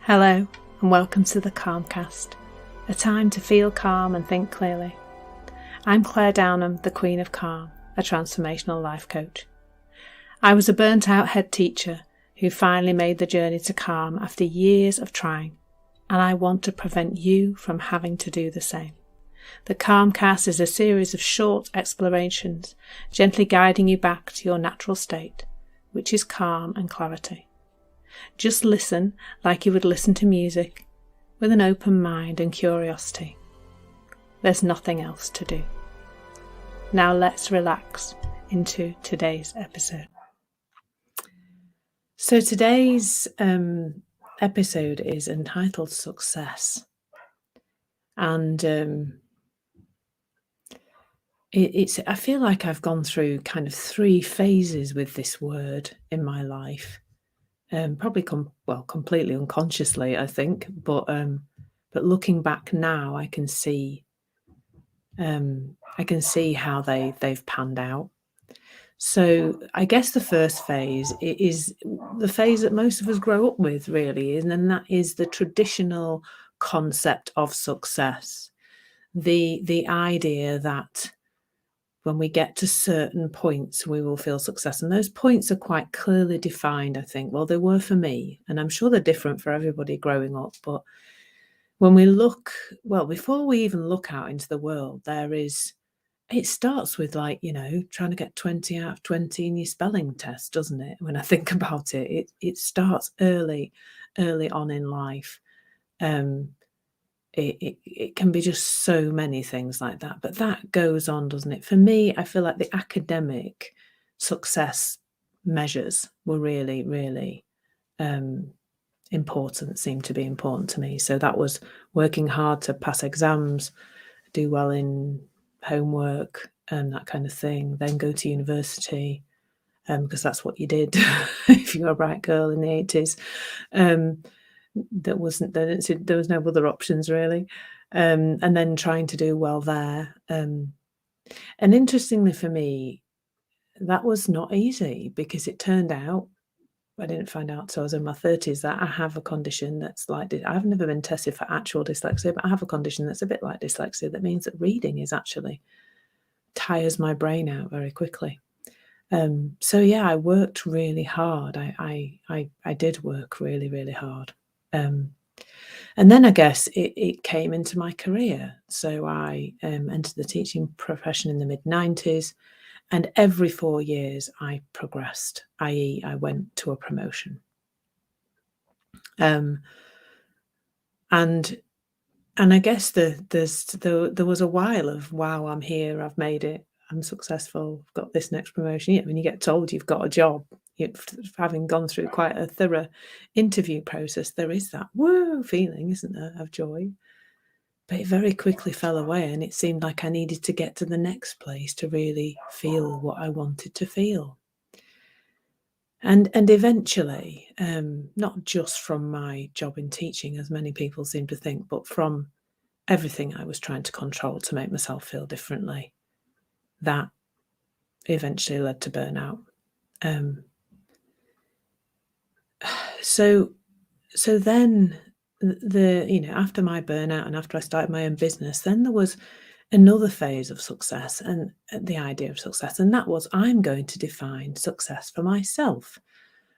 Hello and welcome to the Calmcast, a time to feel calm and think clearly. I'm Claire Downham, the Queen of Calm, a transformational life coach. I was a burnt out head teacher who finally made the journey to calm after years of trying, and I want to prevent you from having to do the same. The Calmcast is a series of short explorations, gently guiding you back to your natural state, which is calm and clarity. Just listen like you would listen to music, with an open mind and curiosity. There's nothing else to do. Now let's relax into today's episode. So today's episode is entitled Success. And I feel like I've gone through kind of 3 phases with this word in my life. Probably completely unconsciously, I think, but looking back now, I can see how they've panned out. So I guess the first phase is the phase that most of us grow up with, really, and then that is the traditional concept of success, the idea that when we get to certain points, we will feel success. And those points are quite clearly defined, I think. Well, they were for me, and I'm sure they're different for everybody growing up. But when we look, before we even look out into the world, it starts with trying to get 20 out of 20 in your spelling test, doesn't it? When I think about it, it starts early on in life. It can be just so many things like that, but that goes on, doesn't it? For me, I feel like the academic success measures were really, really important, seemed to be important to me. So that was working hard to pass exams, do well in homework and that kind of thing, then go to university, because that's what you did if you were a bright girl in the 80s. There was no other options really, and then trying to do well there. And interestingly for me, that was not easy, because it turned out, I didn't find out till I was in my 30s, that I have a condition that's like, I've never been tested for actual dyslexia, but I have a condition that's a bit like dyslexia. That means that reading is actually tires my brain out very quickly. So yeah, I worked really hard. I did work really, really hard. And then I guess it came into my career. So I entered the teaching profession in the mid-90s, and every 4 years I progressed, i.e. I went to a promotion. And I guess there was a while of, wow, I'm here, I've made it, I'm successful, I've got this next promotion. Yeah, when you get told you've got a job, having gone through quite a thorough interview process, there is that whoa feeling, isn't there, of joy. But it very quickly fell away, and it seemed like I needed to get to the next place to really feel what I wanted to feel. And eventually, not just from my job in teaching, as many people seem to think, but from everything I was trying to control to make myself feel differently, that eventually led to burnout. So then after my burnout and after I started my own business, then there was another phase of success, and the idea of success, and that was, I'm going to define success for myself.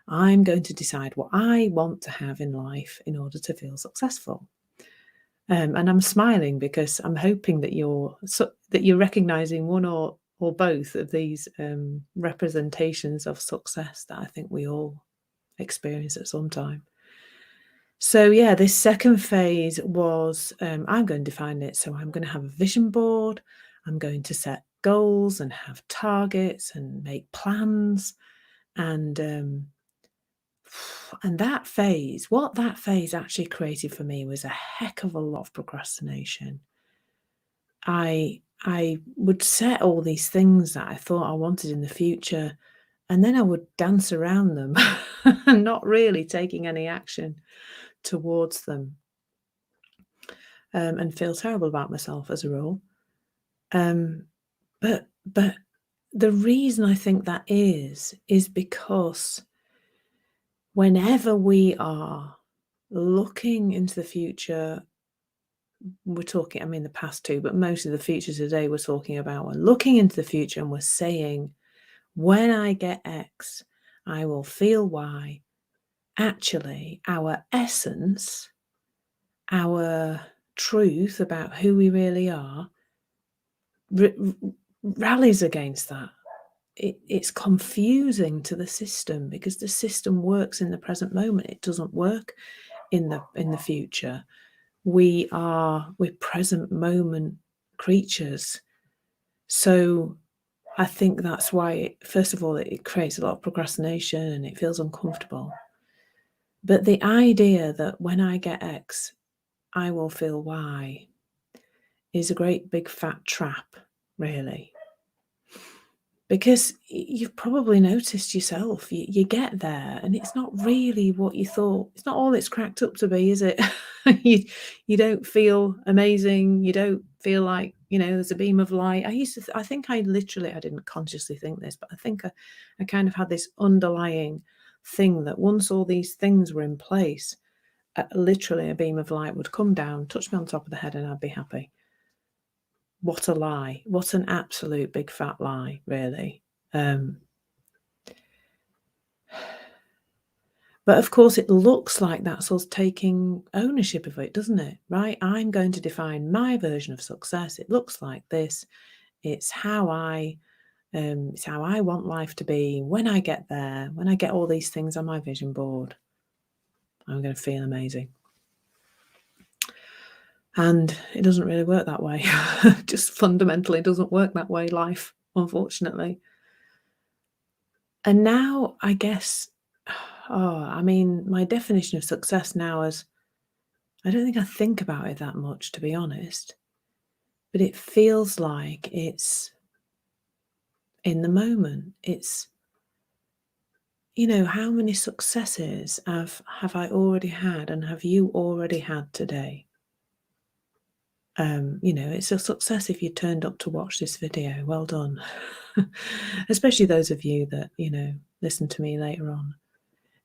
I'm going to decide what I want to have in life in order to feel successful. And I'm smiling because I'm hoping that you're recognizing one or both of these representations of success that I think we all experience at some time. So yeah, this second phase was, I'm going to define it. So I'm going to have a vision board. I'm going to set goals and have targets and make plans. And that phase, what that phase actually created for me was a heck of a lot of procrastination. I would set all these things that I thought I wanted in the future, and then I would dance around them and not really taking any action towards them, and feel terrible about myself as a rule. But the reason I think that is because whenever we are looking into the future, we're talking, I mean, the past too, but most of the future today we're talking about, we're looking into the future and we're saying, when I get X, I will feel Y. Actually, our essence, our truth about who we really are, rallies against that. It's confusing to the system because the system works in the present moment. It doesn't work in the future. We're present moment creatures. So I think that's why, first of all, it creates a lot of procrastination and it feels uncomfortable. But the idea that when I get X, I will feel Y is a great big fat trap, really. Because you've probably noticed yourself, you get there and it's not really what you thought. It's not all it's cracked up to be, is it? You don't feel amazing. You don't feel like, there's a beam of light. I think I didn't consciously think this, but I think I kind of had this underlying thing that once all these things were in place, literally a beam of light would come down, touch me on top of the head and I'd be happy. What a lie. What an absolute big fat lie, really. But of course, it looks like that's us taking ownership of it, doesn't it? Right? I'm going to define my version of success. It looks like this. It's how I want life to be. When I get there, when I get all these things on my vision board, I'm going to feel amazing. And it doesn't really work that way. Just fundamentally doesn't work that way, life, unfortunately. And now, I guess, my definition of success now is, I don't think I think about it that much, to be honest. But it feels like it's in the moment. It's, how many successes have I already had and have you already had today? It's a success if you turned up to watch this video. Well done. Especially those of you that, listen to me later on.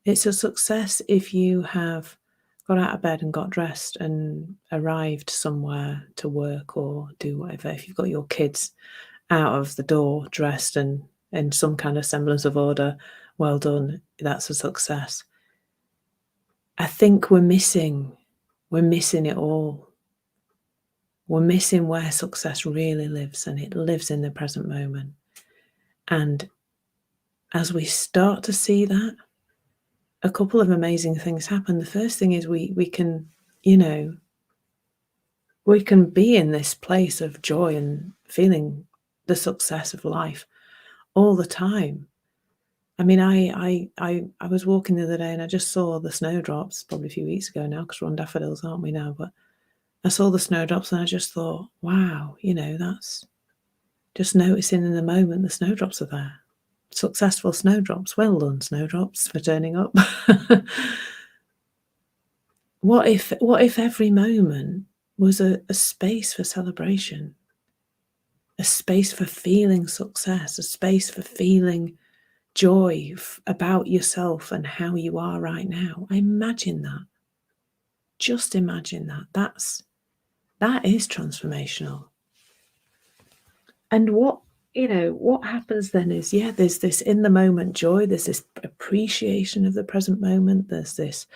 It's a success if you have got out of bed and got dressed and arrived somewhere to work or do whatever. If you've got your kids out of the door dressed and in some kind of semblance of order, well done. That's a success. I think we're missing it all. We're missing where success really lives, and it lives in the present moment. And as we start to see that, a couple of amazing things happen. The first thing is we can be in this place of joy and feeling the success of life all the time. I mean, I was walking the other day and I just saw the snowdrops, probably a few weeks ago now, because we're on daffodils, aren't we now? But I saw the snowdrops and I just thought, wow, that's just noticing in the moment the snowdrops are there. Successful snowdrops. Well done, snowdrops, for turning up. What if every moment was a space for celebration, a space for feeling success, a space for feeling joy about yourself and how you are right now? Imagine that. Just imagine that. That is transformational. And what happens then is, there's this in the moment joy, there's this appreciation of the present moment, there's this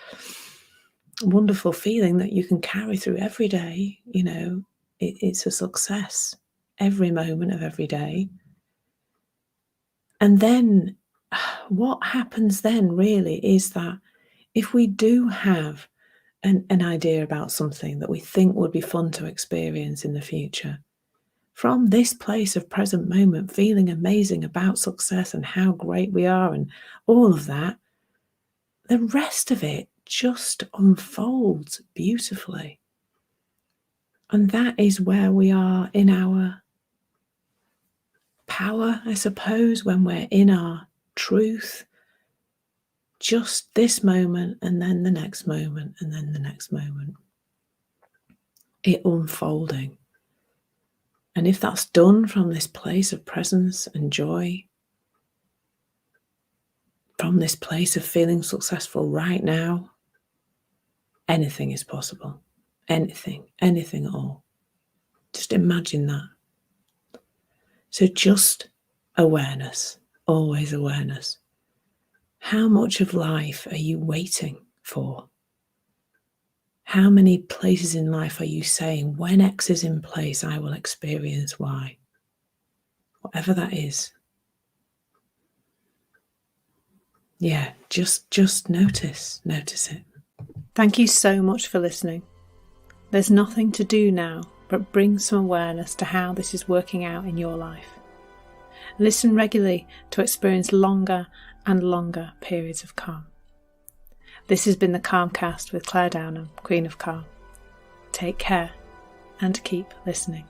wonderful feeling that you can carry through every day. It's a success every moment of every day. And then what happens then really is that if we do have an idea about something that we think would be fun to experience in the future, from this place of present moment, feeling amazing about success and how great we are and all of that, the rest of it just unfolds beautifully. And that is where we are in our power, I suppose, when we're in our truth. Just this moment, and then the next moment, and then the next moment. It unfolding. And if that's done from this place of presence and joy, from this place of feeling successful right now, anything is possible. Anything at all. Just imagine that. So just awareness, always awareness. How much of life are you waiting for? How many places in life are you saying, when X is in place, I will experience Y? Whatever that is. Yeah, just notice it. Thank you so much for listening. There's nothing to do now but bring some awareness to how this is working out in your life. Listen regularly to experience longer and longer periods of calm. This has been the Calmcast with Claire Downham, Queen of Calm. Take care and keep listening.